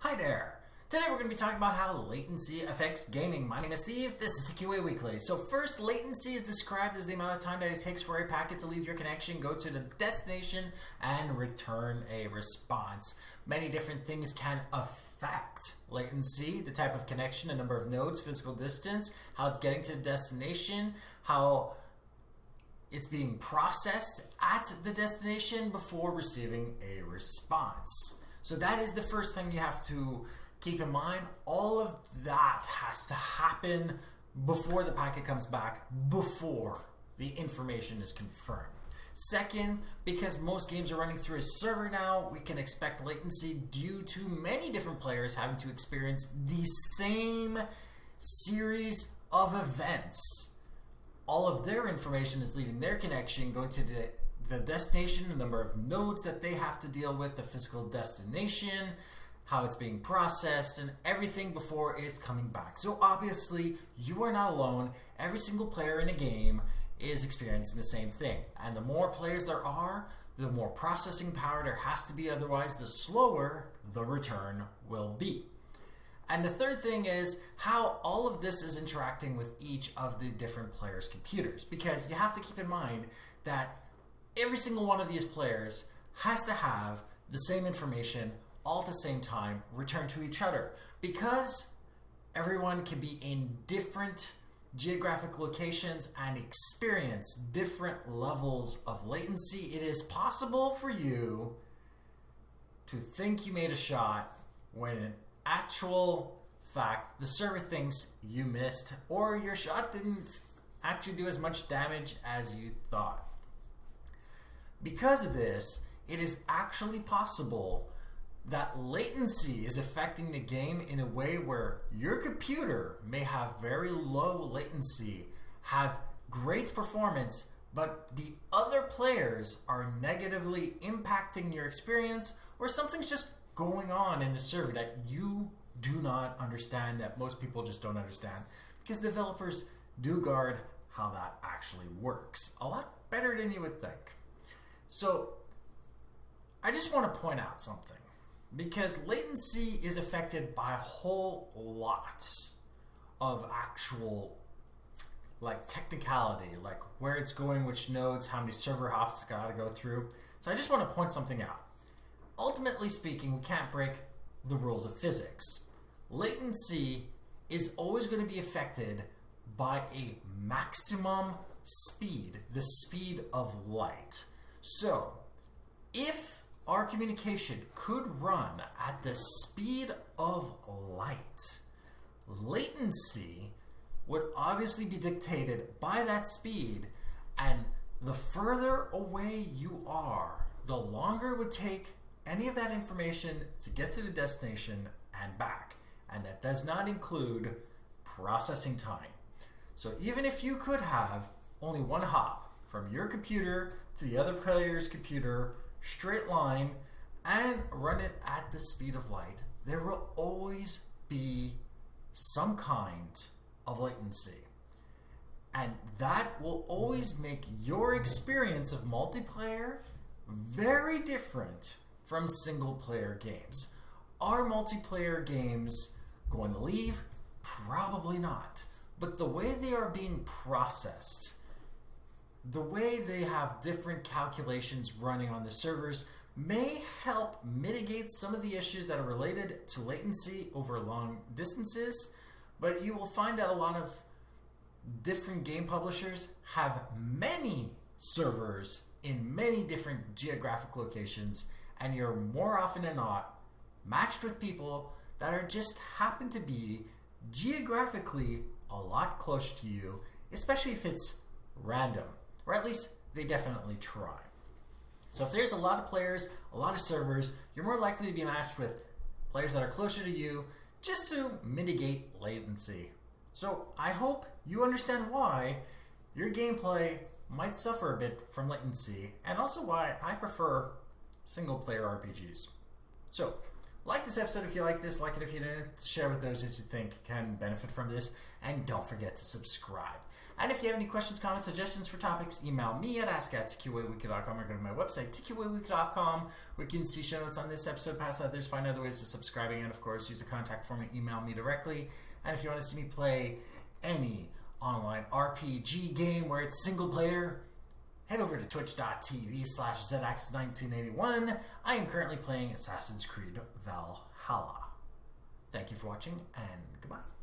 Hi there! Today we're going to be talking about how latency affects gaming. My name is Steve, this is TQA Weekly. So first, latency is described as the amount of time that it takes for a packet to leave your connection, go to the destination, and return a response. Many different things can affect latency: the type of connection, the number of nodes, physical distance, how it's getting to the destination, how it's being processed at the destination before receiving a response. So that is the first thing you have to keep in mind. All of that has to happen before the packet comes back, before the information is confirmed. Second, because most games are running through a server now, we can expect latency due to many different players having to experience the same series of events. All of their information is leaving their connection, going to the destination, the number of nodes that they have to deal with, the physical destination, how it's being processed, and everything before it's coming back. So obviously, you are not alone. Every single player in a game is experiencing the same thing. And the more players there are, the more processing power there has to be, otherwise the slower the return will be. And the third thing is how all of this is interacting with each of the different players' computers. Because you have to keep in mind that every single one of these players has to have the same information all at the same time returned to each other. Because everyone can be in different geographic locations and experience different levels of latency, it is possible for you to think you made a shot when in actual fact the server thinks you missed, or your shot didn't actually do as much damage as you thought. Because of this, it is actually possible that latency is affecting the game in a way where your computer may have very low latency, have great performance, but the other players are negatively impacting your experience, or something's just going on in the server that you do not understand, that most people just don't understand, because developers do guard how that actually works a lot better than you would think. So I just want to point out something, because latency is affected by a whole lot of actual technicality, like where it's going, which nodes, how many server hops it's got to go through. So I just want to point something out. Ultimately speaking, we can't break the rules of physics. Latency is always going to be affected by a maximum speed, the speed of light. So if our communication could run at the speed of light, latency would obviously be dictated by that speed, and the further away you are, the longer it would take any of that information to get to the destination and back. And that does not include processing time. So even if you could have only one hop from your computer to the other player's computer, straight line, and run it at the speed of light, there will always be some kind of latency. And that will always make your experience of multiplayer very different from single player games. Are multiplayer games going to leave? Probably not. But the way they are being processed, the way they have different calculations running on the servers, may help mitigate some of the issues that are related to latency over long distances. But you will find that a lot of different game publishers have many servers in many different geographic locations, and you're more often than not matched with people that are just happen to be geographically a lot closer to you, especially if it's random, or at least they definitely try. So if there's a lot of players, a lot of servers, you're more likely to be matched with players that are closer to you, just to mitigate latency. So I hope you understand why your gameplay might suffer a bit from latency, and also why I prefer single player RPGs. So like this episode if you like this, like it if you didn't, share with those that you think can benefit from this, and don't forget to subscribe. And if you have any questions, comments, suggestions for topics, email me at ask@tqaweekly.com or go to my website, tqaweekly.com, where you can see show notes on this episode, past others, find other ways of subscribing, and of course, use the contact form and email me directly. And if you want to see me play any online RPG game where it's single player, head over to twitch.tv/ZAX1981. I am currently playing Assassin's Creed Valhalla. Thank you for watching, and goodbye.